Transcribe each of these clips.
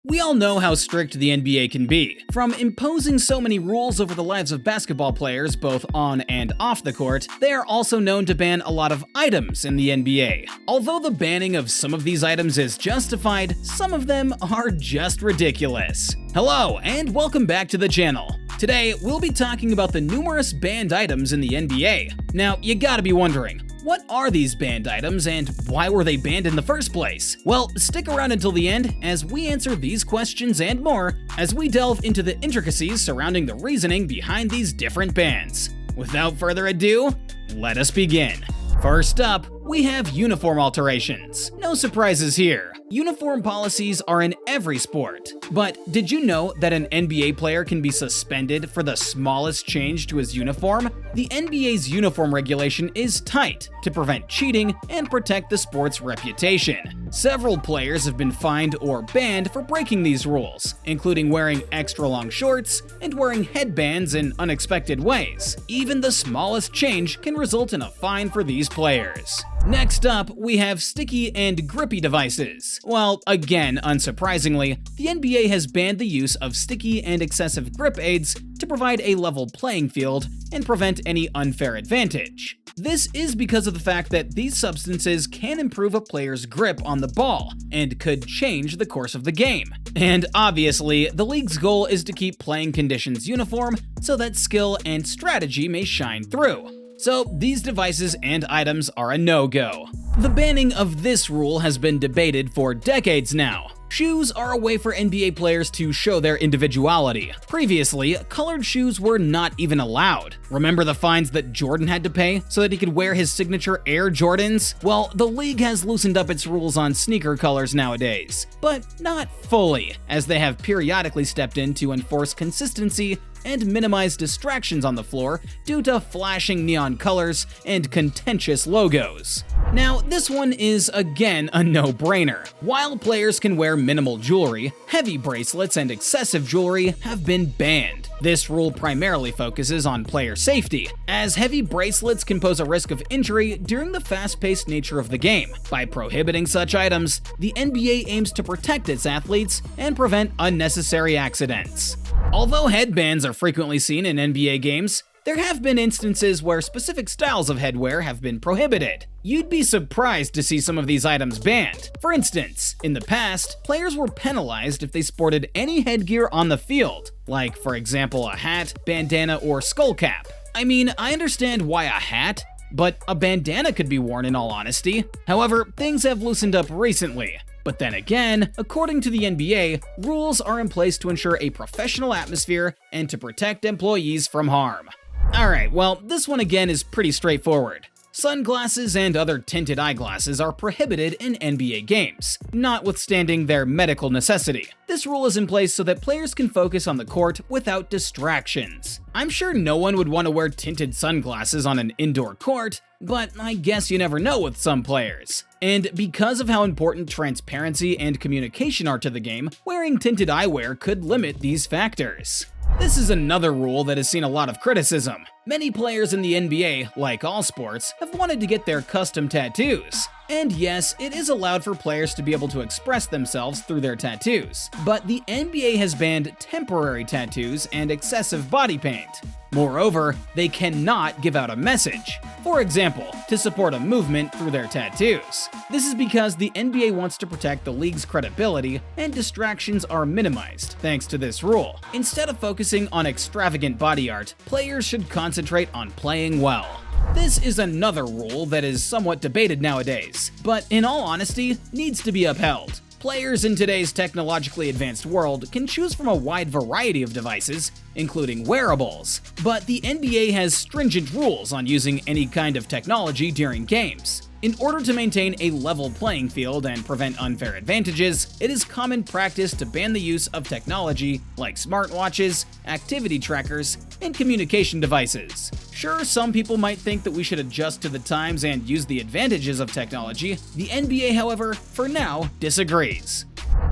We all know how strict the NBA can be. From imposing so many rules over the lives of basketball players both on and off the court, they are also known to ban a lot of items in the NBA. Although the banning of some of these items is justified, some of them are just ridiculous. Hello, and welcome back to the channel. Today, we'll be talking about the numerous banned items in the NBA. Now, you gotta be wondering, what are these banned items and why were they banned in the first place? Well, stick around until the end as we answer these questions and more as we delve into the intricacies surrounding the reasoning behind these different bans. Without further ado, let us begin. First up, we have uniform alterations. No surprises here. Uniform policies are in every sport. But did you know that an NBA player can be suspended for the smallest change to his uniform? The NBA's uniform regulation is tight to prevent cheating and protect the sport's reputation. Several players have been fined or banned for breaking these rules, including wearing extra long shorts and wearing headbands in unexpected ways. Even the smallest change can result in a fine for these players. Next up, we have sticky and grippy devices. Well, again, unsurprisingly, the NBA has banned the use of sticky and excessive grip aids to provide a level playing field and prevent any unfair advantage. This is because of the fact that these substances can improve a player's grip on the ball and could change the course of the game. And obviously, the league's goal is to keep playing conditions uniform so that skill and strategy may shine through. So these devices and items are a no-go. The banning of this rule has been debated for decades now. Shoes are a way for NBA players to show their individuality. Previously, colored shoes were not even allowed. Remember the fines that Jordan had to pay so that he could wear his signature Air Jordans? Well, the league has loosened up its rules on sneaker colors nowadays, but not fully, as they have periodically stepped in to enforce consistency and minimize distractions on the floor due to flashing neon colors and contentious logos. Now, this one is again a no-brainer. While players can wear minimal jewelry, heavy bracelets and excessive jewelry have been banned. This rule primarily focuses on player safety, as heavy bracelets can pose a risk of injury during the fast-paced nature of the game. By prohibiting such items, the NBA aims to protect its athletes and prevent unnecessary accidents. Although headbands are frequently seen in NBA games, there have been instances where specific styles of headwear have been prohibited. You'd be surprised to see some of these items banned. For instance, in the past, players were penalized if they sported any headgear on the field, like, for example, a hat, bandana, or skull cap. I mean, I understand why a hat, but a bandana could be worn in all honesty. However, things have loosened up recently. But then again, according to the NBA, rules are in place to ensure a professional atmosphere and to protect employees from harm. Alright, well, this one again is pretty straightforward. Sunglasses and other tinted eyeglasses are prohibited in NBA games, notwithstanding their medical necessity. This rule is in place so that players can focus on the court without distractions. I'm sure no one would want to wear tinted sunglasses on an indoor court, but I guess you never know with some players. And because of how important transparency and communication are to the game, wearing tinted eyewear could limit these factors. This is another rule that has seen a lot of criticism. Many players in the NBA, like all sports, have wanted to get their custom tattoos. And yes, it is allowed for players to be able to express themselves through their tattoos, but the NBA has banned temporary tattoos and excessive body paint. Moreover, they cannot give out a message, for example, to support a movement through their tattoos. This is because the NBA wants to protect the league's credibility and distractions are minimized thanks to this rule. Instead of focusing on extravagant body art, players should concentrate on playing well. This is another rule that is somewhat debated nowadays, but in all honesty, needs to be upheld. Players in today's technologically advanced world can choose from a wide variety of devices, including wearables, but the NBA has stringent rules on using any kind of technology during games. In order to maintain a level playing field and prevent unfair advantages, it is common practice to ban the use of technology like smartwatches, activity trackers, and communication devices. Sure, some people might think that we should adjust to the times and use the advantages of technology. The NBA, however, for now, disagrees.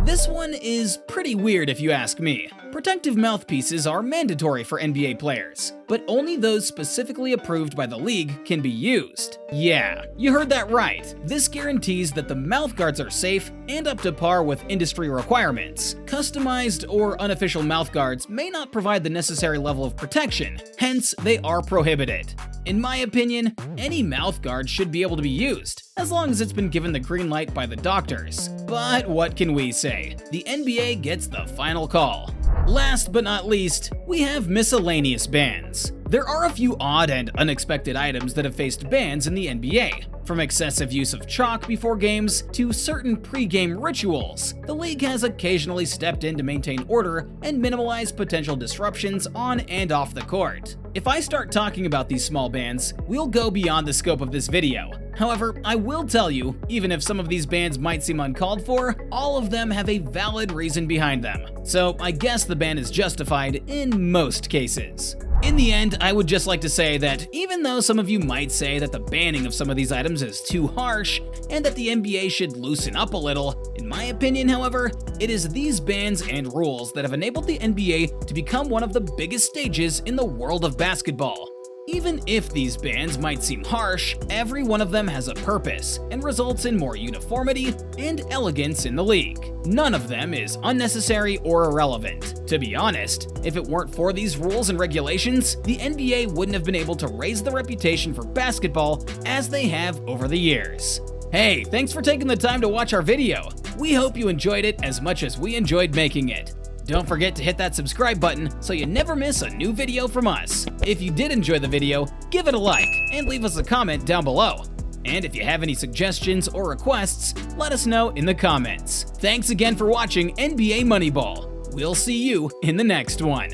This one is pretty weird if you ask me. Protective mouthpieces are mandatory for NBA players, but only those specifically approved by the league can be used. Yeah, you heard that right. This guarantees that the mouthguards are safe and up to par with industry requirements. Customized or unofficial mouthguards may not provide the necessary level of protection, hence they are prohibited. In my opinion, any mouthguard should be able to be used, as long as it's been given the green light by the doctors. But what can we say? The NBA gets the final call. Last but not least, we have miscellaneous bans. There are a few odd and unexpected items that have faced bans in the NBA. From excessive use of chalk before games to certain pre-game rituals, the league has occasionally stepped in to maintain order and minimize potential disruptions on and off the court. If I start talking about these small bans, we'll go beyond the scope of this video. However, I will tell you, even if some of these bans might seem uncalled for, all of them have a valid reason behind them. So I guess the ban is justified in most cases. In the end, I would just like to say that even though some of you might say that the banning of some of these items is too harsh and that the NBA should loosen up a little, in my opinion, however, it is these bans and rules that have enabled the NBA to become one of the biggest stages in the world of basketball. Even if these bans might seem harsh, every one of them has a purpose and results in more uniformity and elegance in the league. None of them is unnecessary or irrelevant. To be honest, if it weren't for these rules and regulations, the NBA wouldn't have been able to raise the reputation for basketball as they have over the years. Hey, thanks for taking the time to watch our video. We hope you enjoyed it as much as we enjoyed making it. Don't forget to hit that subscribe button so you never miss a new video from us. If you did enjoy the video, give it a like and leave us a comment down below. And if you have any suggestions or requests, let us know in the comments. Thanks again for watching NBA Moneyball. We'll see you in the next one.